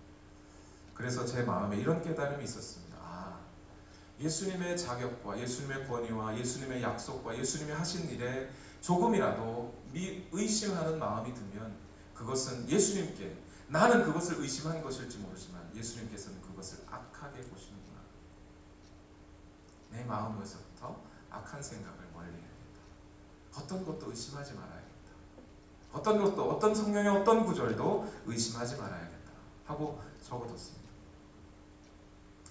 그래서 제 마음에 이런 깨달음이 있었습니다. 예수님의 자격과 예수님의 권위와 예수님의 약속과 예수님이 하신 일에 조금이라도 의심하는 마음이 들면 그것은 예수님께, 나는 그것을 의심한 것일지 모르지만 예수님께서는 그것을 악하게 보시는구나. 내 마음에서부터 악한 생각을 멀리해야겠다. 어떤 것도 의심하지 말아야겠다. 어떤 것도, 어떤 성경의 어떤 구절도 의심하지 말아야겠다 하고 적어뒀습니다.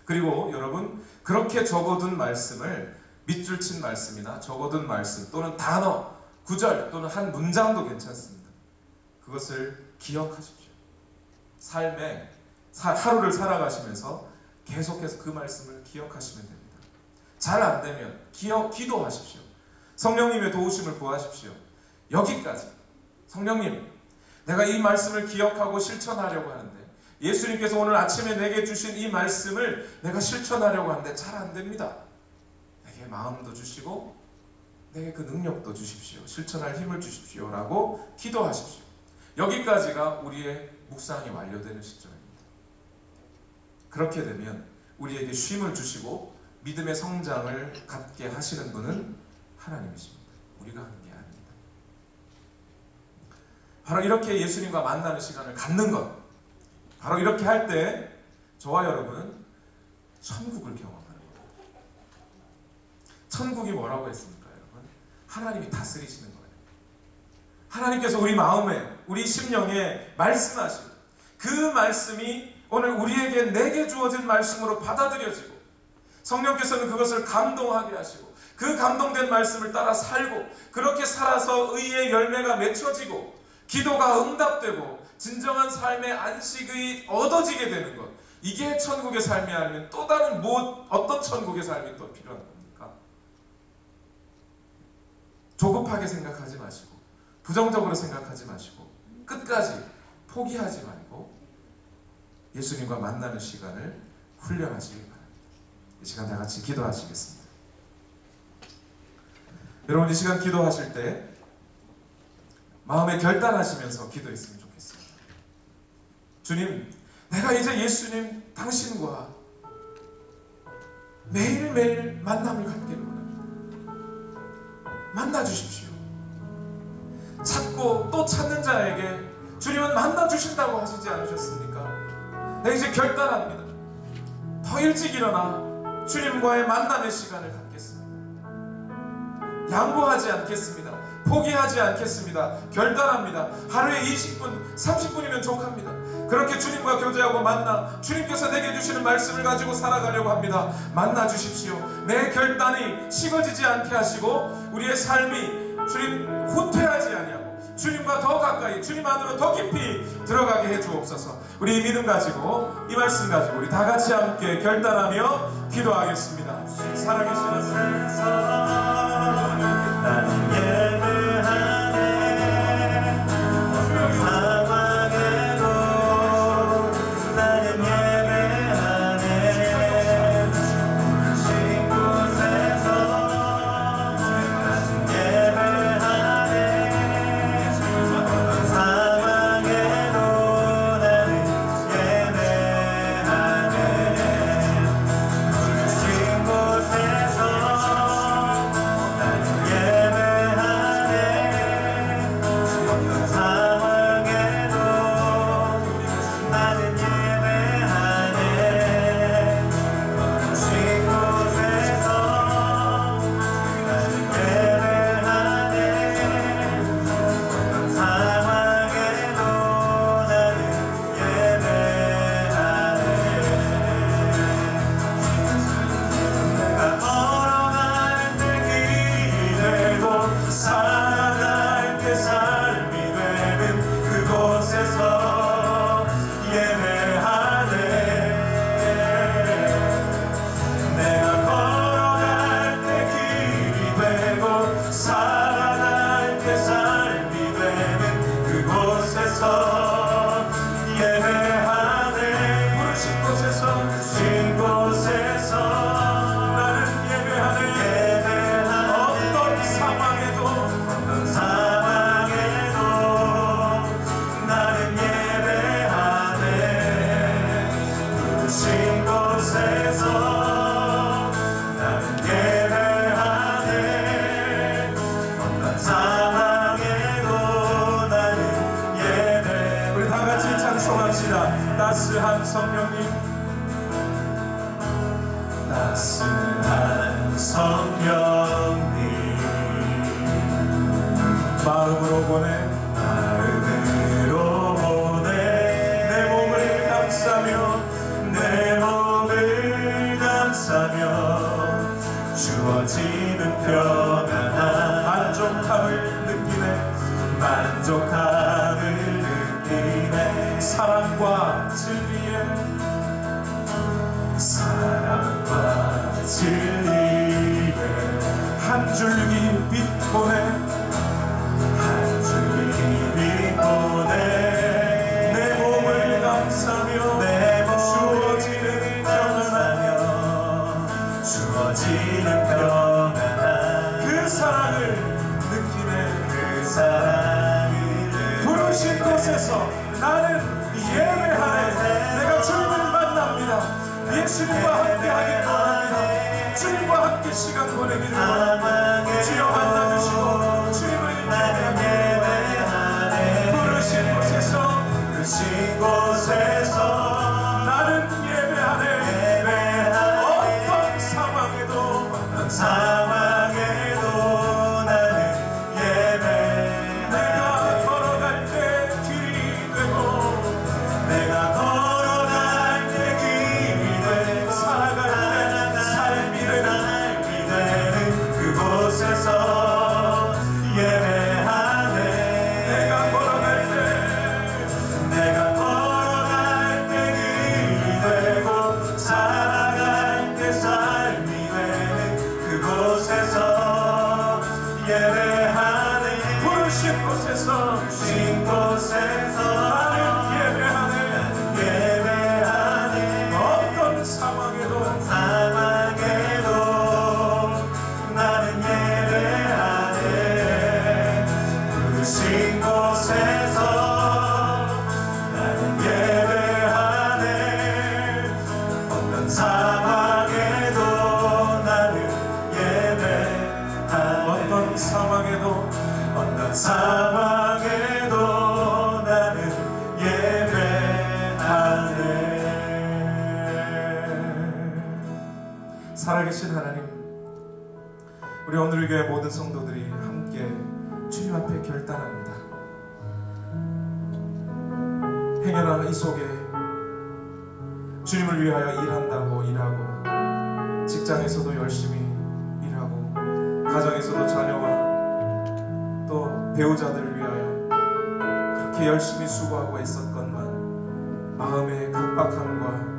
그리고 여러분, 그렇게 적어둔 말씀을 밑줄 친 말씀이나 적어둔 말씀 또는 단어, 구절 또는 한 문장도 괜찮습니다. 그것을 기억하십시오. 삶에 하루를 살아가시면서 계속해서 그 말씀을 기억하시면 됩니다. 잘 안 되면 기도하십시오. 성령님의 도우심을 구하십시오. 여기까지. 성령님, 내가 이 말씀을 기억하고 실천하려고 하는데 예수님께서 오늘 아침에 내게 주신 이 말씀을 내가 실천하려고 하는데 잘 안 됩니다. 내게 마음도 주시고 내게 그 능력도 주십시오. 실천할 힘을 주십시오 라고 기도하십시오. 여기까지가 우리의 묵상이 완료되는 시점입니다. 그렇게 되면 우리에게 쉼을 주시고 믿음의 성장을 갖게 하시는 분은 하나님이십니다. 우리가 하는 게 아닙니다. 바로 이렇게 예수님과 만나는 시간을 갖는 것, 바로 이렇게 할 때 저와 여러분은 천국을 경험하는 거예요. 천국이 뭐라고 했습니까, 여러분? 하나님이 다스리시는 거예요. 하나님께서 우리 마음에, 우리 심령에 말씀하시고 그 말씀이 오늘 우리에게 내게 주어진 말씀으로 받아들여지고 성령께서는 그것을 감동하게 하시고 그 감동된 말씀을 따라 살고 그렇게 살아서 의의 열매가 맺혀지고 기도가 응답되고 진정한 삶의 안식이 얻어지게 되는 것, 이게 천국의 삶이 아니면 또 다른 어떤 천국의 삶이 또 필요한 겁니까? 조급하게 생각하지 마시고 부정적으로 생각하지 마시고 끝까지 포기하지 말고 예수님과 만나는 시간을 훈련하시기 바랍니다. 이 시간 다 같이 기도하시겠습니다. 여러분, 이 시간 기도하실 때 마음에 결단하시면서 기도했으면 좋겠습니다. 주님, 내가 이제 예수님 당신과 매일매일 만남을 갖기를 원합니다. 만나주십시오. 찾고 또 찾는 자에게 주님은 만나주신다고 하시지 않으셨습니까? 내가 이제 결단합니다. 더 일찍 일어나 주님과의 만남의 시간을 갖겠습니다. 양보하지 않겠습니다. 포기하지 않겠습니다. 결단합니다. 하루에 20분, 30분이면 족합니다. 그렇게 주님과 교제하고 만나 주님께서 내게 주시는 말씀을 가지고 살아가려고 합니다. 만나 주십시오. 내 결단이 식어지지 않게 하시고 우리의 삶이 주님 후퇴하지 아니하고 주님과 더 가까이, 주님 안으로 더 깊이 들어가게 해주옵소서. 우리 믿음 가지고, 이 말씀 가지고 우리 다 같이 함께 결단하며 기도하겠습니다. 살아계시는 나는 예배하네. 어떤 상황에도 나는 예배하네. 신 곳에서 나는 예배하네. 어떤 상황에도 나는 예배하네. 신 곳에서 따스한 성령님, 따스한 성령님, 마음으로 보내, 마음으로 보내, 내 몸을 감싸며, 내 몸을 감싸며 주어지는 평안한 만족함을 느끼네, 만족함을 느끼네. 사랑과 진리에, 사랑과 진리에 한 줄기 빛 보내, 한 줄기 빛 보내. 내 몸을 감싸며, 내 몸을 주어지는 평안하며 주어지는 평안한 그 사랑을 느끼네, 그 사랑을 부르신 곳에서 나는 예배하네. 내가 주님을 만납니다. 예수님과 함께 하길 원합니다. 주님과 함께 시간 보내기를 원합니다. 주여 만나주시고 주님을 예배하네. 부르신 곳에서, 부르신 곳에서 예배하네 부르신 곳에서 부르신 곳에서 나는 예배하네 예배하네 어떤 상황에도 나는 예배하네 부르신 곳에서 나는 예배하네 어떤 상황에도 나는 예배하네 어떤 상황에도 어떤 상황에도 나는 예배하네. 살아계신 하나님, 우리 오늘 교회 모든 성도들이 함께 주님 앞에 결단합니다. 행여나 이 속에 주님을 위하여 일한다고 일하고, 직장에서도 열심히 일하고, 가정에서도 자녀와 또 배우자들을 위하여 그렇게 열심히 수고하고 애썼건만 마음의 각박함과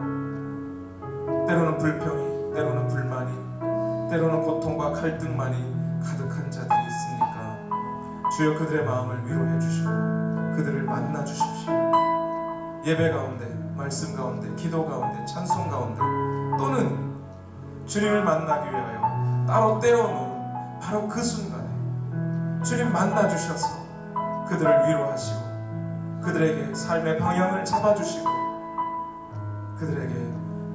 때로는 불평이, 때로는 불만이, 때로는 고통과 갈등만이 가득한 자들이 있습니까? 주여 그들의 마음을 위로해 주시고 그들을 만나 주십시오. 예배 가운데, 말씀 가운데, 기도 가운데, 찬송 가운데, 또는 주님을 만나기 위하여 따로 떼어놓은 바로 그 순간에 주님 만나 주셔서 그들을 위로하시고 그들에게 삶의 방향을 잡아주시고 그들에게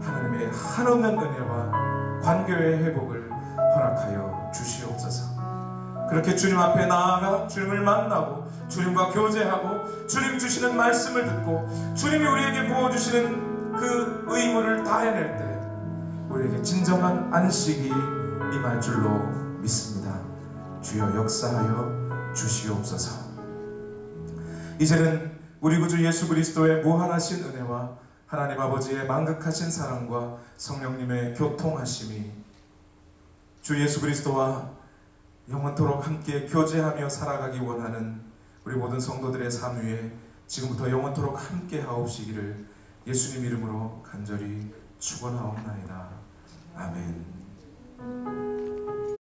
하나님의 한없는 은혜와 관계의 회복을 허락하여 주시옵소서. 그렇게 주님 앞에 나아가 주님을 만나고 주님과 교제하고 주님 주시는 말씀을 듣고 주님이 우리에게 부어주시는 그 의무를 다 해낼 때 우리에게 진정한 안식이 임할 줄로 믿습니다. 주여 역사하여 주시옵소서. 이제는 우리 구주 예수 그리스도의 무한하신 은혜와 하나님 아버지의 만극하신 사랑과 성령님의 교통하심이 주 예수 그리스도와 영원토록 함께 교제하며 살아가기 원하는 우리 모든 성도들의 삶 위에 지금부터 영원토록 함께 하옵시기를 예수님 이름으로 간절히 축원하옵나이다. 아멘.